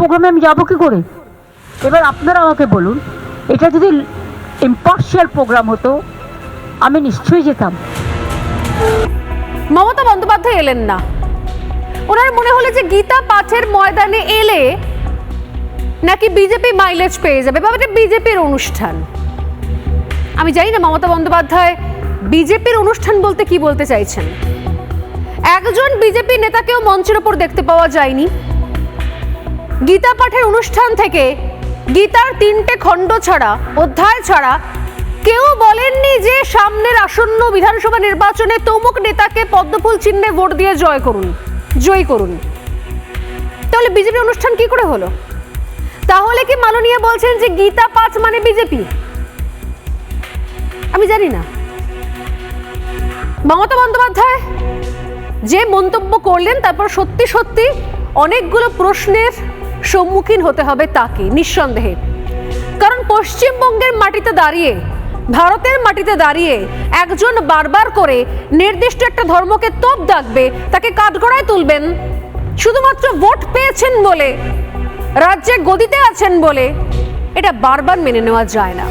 প্রোগ্রামে আমি যাবো কি করে? এবার আপনারা আমাকে বলুন, এটা যদি ইম্পার্শিয়াল প্রোগ্রাম হতো আমি নিশ্চয়ই যেতাম। মমতা বন্দ্যোপাধ্যায় এলেন না। ওনার মনে হলো যে গীতা পাঠের ময়দানে এলে নাকি বিজেপি মাইলেজ পেয়ে যাবে, বা এটা বিজেপির অনুষ্ঠান। আমি জানি না মমতা বন্দ্যোপাধ্যায় বিজেপির অনুষ্ঠান বলতে কি বলতে চাইছেন। একজন বিজেপি নেতাকেও মঞ্চের ওপর দেখতে পাওয়া যায়নি। গীতা পাঠের অনুষ্ঠান থেকে গীতার 3টে খণ্ড ছাড়া, অধ্যায় ছাড়া কেউ বলেননি যে সামনের আসন্ন বিধানসভা নির্বাচনে তমুক নেতাকে পদ্মফুল চিহ্নে ভোট দিয়ে জয়ী করুন। তাহলে বিজেপি অনুষ্ঠান কি করে হলো? তাহলে কি মাননীয় বলছেন যে গীতা পাঠ মানে বিজেপি? আমি জানি না। মমতা বন্দ্যোপাধ্যায় যে মন্তব্য করলেন, তারপর সত্যি সত্যি অনেকগুলো প্রশ্নের সম্মুখীন হতে হবে তাকে, নিঃসন্দেহে। কারণ পশ্চিমবঙ্গের মাটিতে দাঁড়িয়ে, ভারতের মাটিতে দাঁড়িয়ে একজন বারবার করে নির্দিষ্ট একটা ধর্মকে তোপ দাগবে, তাকে কাঠগড়ায় তুলবেন শুধুমাত্র ভোট পেয়েছেন বলে, রাজ্যে গদিতে আছেন বলে, এটা বারবার মেনে নেওয়া যায় না।